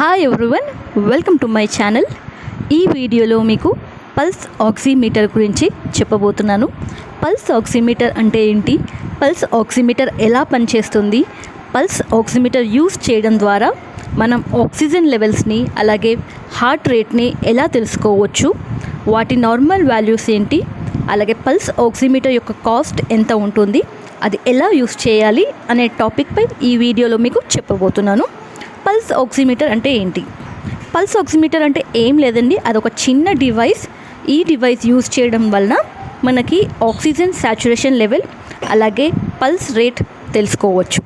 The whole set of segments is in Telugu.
Hi everyone, welcome to my channel. ఈ వీడియోలో మీకు పల్స్ ఆక్సిమీటర్ గురించి చెప్పబోతున్నాను. పల్స్ ఆక్సిమీటర్ అంటే ఏంటి, పల్స్ ఆక్సిమీటర్ ఎలా పనిచేస్తుంది, పల్స్ ఆక్సిమీటర్ యూస్ చేయడం ద్వారా మనం ఆక్సిజన్ లెవెల్స్ని అలాగే హార్ట్ రేట్ని ఎలా తెలుసుకోవచ్చు, వాటి నార్మల్ వాల్యూస్ ఏంటి, అలాగే పల్స్ ఆక్సిమీటర్ యొక్క కాస్ట్ ఎంత ఉంటుంది, అది ఎలా యూస్ చేయాలి అనే టాపిక్పై ఈ వీడియోలో మీకు చెప్పబోతున్నాను. పల్స్ ఆక్సిమీటర్ అంటే ఏంటి? పల్స్ ఆక్సిమీటర్ అంటే ఏం లేదండి, అదొక చిన్న డివైస్. ఈ డివైస్ యూజ్ చేయడం వలన మనకి ఆక్సిజన్ సాచురేషన్ లెవెల్ అలాగే పల్స్ రేట్ తెలుసుకోవచ్చు.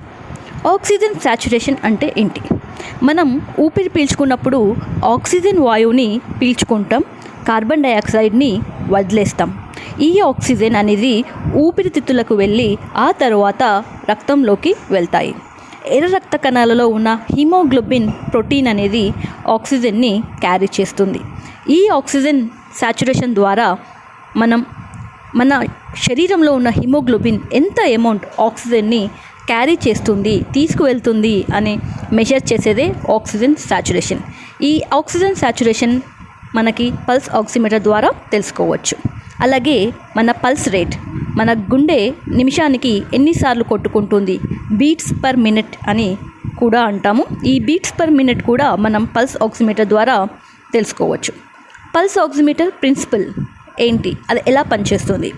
ఆక్సిజన్ సాచురేషన్ అంటే ఏంటి? మనం ఊపిరి పీల్చుకున్నప్పుడు ఆక్సిజన్ వాయువుని పీల్చుకుంటాం, కార్బన్ డైఆక్సైడ్ని వదిలేస్తాం. ఈ ఆక్సిజన్ అనేది ఊపిరితిత్తులకు వెళ్ళి ఆ తర్వాత రక్తంలోకి వెళ్తాయి. ఎర్ర రక్త కణాలలో ఉన్న హిమోగ్లోబిన్ ప్రోటీన్ అనేది ఆక్సిజన్ని క్యారీ చేస్తుంది. ఈ ఆక్సిజన్ సాచురేషన్ ద్వారా మన శరీరంలో ఉన్న హిమోగ్లోబిన్ ఎంత అమౌంట్ ఆక్సిజన్ని క్యారీ చేస్తుంది, తీసుకువెళ్తుంది అని మెజర్ చేసేదే ఆక్సిజన్ సాచురేషన్. ఈ ఆక్సిజన్ సాచురేషన్ మనకి పల్స్ ఆక్సిమీటర్ ద్వారా తెలుసుకోవచ్చు. అలాగే మన పల్స్ రేట్, మన గుండె నిమిషానికి ఎన్నిసార్లు కొట్టుకుంటుంది, బీట్స్ పర్ మినిట్ అని కూడా అంటాము. ఈ బీట్స్ పర్ మినిట్ కూడా మనం పల్స్ ఆక్సిమీటర్ ద్వారా తెలుసుకోవచ్చు. పల్స్ ఆక్సిమీటర్ ప్రిన్సిపల్ ఏంటి, అది ఎలా పనిచేస్తుంది?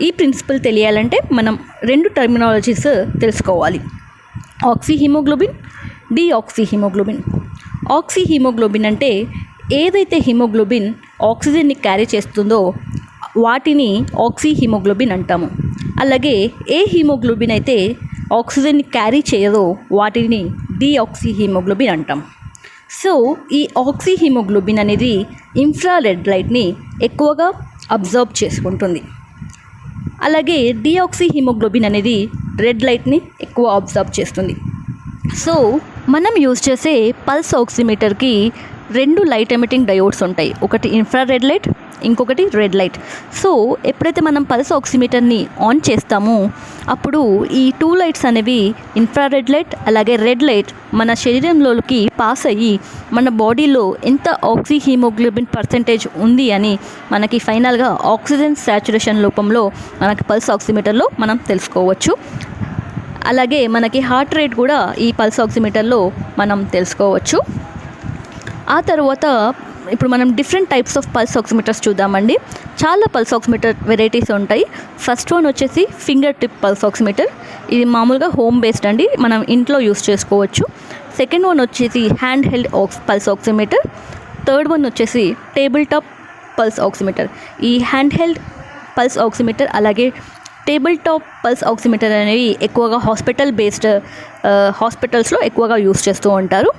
ఈ ప్రిన్సిపల్ తెలియాలంటే మనం రెండు టర్మినాలజీస్ తెలుసుకోవాలి. ఆక్సిహీమోగ్లోబిన్, డీఆక్సిహీమోగ్లోబిన్. ఆక్సిహీమోగ్లోబిన్ అంటే ఏదైతే హిమోగ్లోబిన్ ఆక్సిజన్ని క్యారీ చేస్తుందో వాటిని ఆక్సిహీమోగ్లోబిన్ అంటాము. అలాగే ఏ హిమోగ్లోబిన్ అయితే ఆక్సిజన్ని క్యారీ చేయదో వాటిని డీఆక్సిహీమోగ్లోబిన్ అంటాం. సో ఈ ఆక్సిహీమోగ్లోబిన్ అనేది ఇన్ఫ్రారెడ్ లైట్ని ఎక్కువగా అబ్జర్వ్ చేసుకుంటుంది. అలాగే డీఆక్సిహీమోగ్లోబిన్ అనేది రెడ్ లైట్ని ఎక్కువ అబ్జర్వ్ చేస్తుంది. సో మనం యూజ్ చేసే పల్స్ ఆక్సిమీటర్కి రెండు లైట్ ఎమిటింగ్ డయోడ్స్ ఉంటాయి. ఒకటి ఇన్ఫ్రారెడ్ లైట్, ఇంకొకటి రెడ్ లైట్. సో ఎప్పుడైతే మనం పల్స్ ఆక్సిమీటర్ని ఆన్ చేస్తామో అప్పుడు ఈ టూ లైట్స్ అనేవి ఇన్ఫ్రారెడ్ లైట్ అలాగే రెడ్ లైట్ మన శరీరంలోకి పాస్ అయ్యి మన బాడీలో ఎంత ఆక్సిహీమోగ్లోబిన్ పర్సెంటేజ్ ఉంది అని మనకి ఫైనల్గా ఆక్సిజన్ సాచురేషన్ రూపంలో మనకి పల్స్ ఆక్సిమీటర్లో మనం తెలుసుకోవచ్చు. అలాగే మనకి హార్ట్ రేట్ కూడా ఈ పల్స్ ఆక్సిమీటర్లో మనం తెలుసుకోవచ్చు. ఆ తర్వాత ఇప్పుడు మనం different types of pulse oximeters చూద్దామండి. చాలా పల్స్ ఆక్సిమీటర్ వెరైటీస్ ఉంటాయి. ఫస్ట్ వన్ వచ్చేసి ఫింగర్ టిప్ పల్స్ ఆక్సిమీటర్. ఇది మామూలుగా హోమ్ బేస్డ్ అండి, మనం ఇంట్లో యూస్ చేసుకోవచ్చు. సెకండ్ వన్ వచ్చేసి hand held pulse oximeter. Third one వచ్చేసి టేబుల్ టాప్ పల్స్ ఆక్సిమీటర్. ఈ హ్యాండ్ హెల్డ్ పల్స్ ఆక్సిమీటర్ అలాగే టేబుల్ టాప్ పల్స్ ఆక్సిమీటర్ అనేవి ఎక్కువగా హాస్పిటల్స్లో ఎక్కువగా యూస్ చేస్తూ ఉంటారు.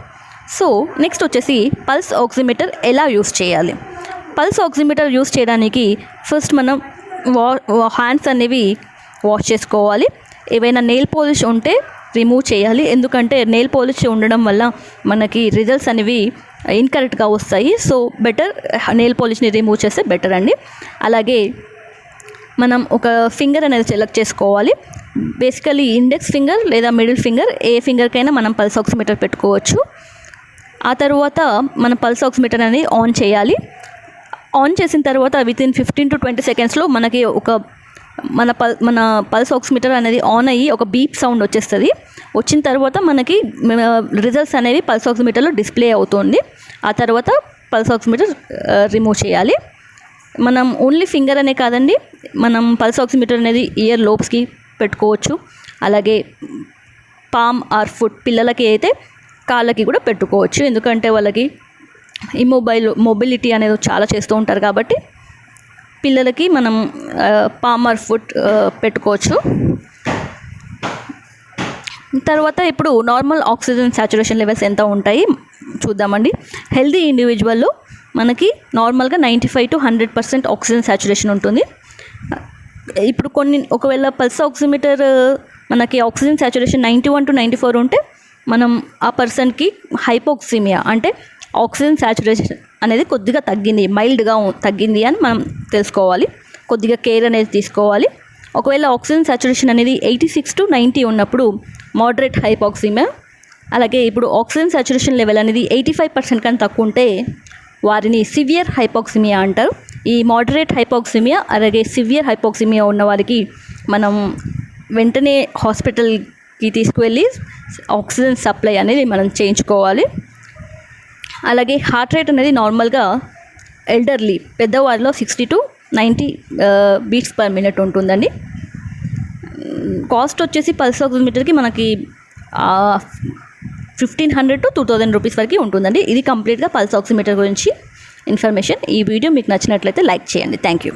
సో నెక్స్ట్ వచ్చేసి పల్స్ ఆక్సిమీటర్ ఎలా యూస్ చేయాలి? పల్స్ ఆక్సిమీటర్ యూస్ చేయడానికి ఫస్ట్ మనం హ్యాండ్స్ అనేవి వాష్ చేసుకోవాలి. ఏవైనా నెయిల్ పాలిష్ ఉంటే రిమూవ్ చేయాలి, ఎందుకంటే నెయిల్ పాలిష్ ఉండడం వల్ల మనకి రిజల్ట్స్ అనేవి ఇన్కరెక్ట్గా వస్తాయి. సో బెటర్ నెయిల్ పాలిష్ని రిమూవ్ చేస్తే బెటర్ అండి. అలాగే మనం ఒక ఫింగర్ అనేది సెలెక్ట్ చేసుకోవాలి. బేసికలీ ఇండెక్స్ ఫింగర్ లేదా మిడిల్ ఫింగర్, ఏ ఫింగర్కైనా మనం పల్స్ ఆక్సిమీటర్ పెట్టుకోవచ్చు. ఆ తర్వాత మన పల్స్ ఆక్సిమీటర్ అనేది ఆన్ చేయాలి. ఆన్ చేసిన తర్వాత వితిన్ 15 to 20 సెకండ్స్లో మనకి మన పల్స్ ఆక్సిమీటర్ అనేది ఆన్ అయ్యి ఒక బీప్ సౌండ్ వచ్చేస్తుంది. వచ్చిన తర్వాత మనకి రిజల్ట్స్ అనేవి పల్స్ ఆక్సిమీటర్లో డిస్ప్లే అవుతుంది. ఆ తర్వాత పల్స్ ఆక్సిమీటర్ రిమూవ్ చేయాలి. మనం ఓన్లీ ఫింగర్ అనే కాదండి, మనం పల్స్ ఆక్సిమీటర్ అనేది ఇయర్ లోబ్స్కి పెట్టుకోవచ్చు. అలాగే పామ్ ఆర్ ఫుట్, పిల్లలకి అయితే కాళ్ళకి కూడా పెట్టుకోవచ్చు, ఎందుకంటే వాళ్ళకి మొబిలిటీ అనేది చాలా చేస్తూ ఉంటారు కాబట్టి పిల్లలకి మనం పామ్ ఆర్ ఫుట్ పెట్టుకోవచ్చు. తర్వాత ఇప్పుడు నార్మల్ ఆక్సిజన్ సాచురేషన్ లెవెల్స్ ఎంత ఉంటాయి చూద్దామండి. హెల్దీ ఇండివిజువల్లో మనకి నార్మల్గా 95 to 100% ఆక్సిజన్ సాచురేషన్ ఉంటుంది. ఇప్పుడు ఒకవేళ పల్స్ ఆక్సిమీటర్ మనకి ఆక్సిజన్ సాచురేషన్ 91 to 94 ఉంటే మనం ఆ పర్సన్కి హైపోక్సిమియా అంటే ఆక్సిజన్ సాచురేషన్ అనేది కొద్దిగా మైల్డ్గా తగ్గింది అని మనం తెలుసుకోవాలి. కొద్దిగా కేర్ అనేది తీసుకోవాలి. ఒకవేళ ఆక్సిజన్ సాచురేషన్ అనేది 86 to 90 ఉన్నప్పుడు మోడరేట్ హైపోక్సిమియా, అలాగే ఇప్పుడు ఆక్సిజన్ సాచురేషన్ లెవెల్ అనేది 85% కన్నా తక్కువ ఉంటే వారిని సివియర్ హైపాక్సిమియా అంటారు. ఈ మోడరేట్ హైపాక్సిమియా అలాగే సివియర్ హైపాక్సిమియా ఉన్న వారికి మనం వెంటనే హాస్పిటల్కి తీసుకువెళ్ళి ఆక్సిజన్ సప్లై అనేది మనం చేయించుకోవాలి. అలాగే హార్ట్ రేట్ అనేది నార్మల్గా ఎల్డర్లీ పెద్దవారిలో 60 to 90 బీట్స్ పర్ మినిట్ ఉంటుందండి. కాస్ట్ వచ్చేసి పల్స్ ఆక్సిమీటర్కి మనకి 1500 to 2000 రూపీస్ వరకు ఉంటుందండి. ఇది కంప్లీట్గా పల్స్ ఆక్సిమీటర్ గురించి ఇన్ఫర్మేషన్. ఈ వీడియో మీకు నచ్చినట్లయితే లైక్ చేయండి. Thank you.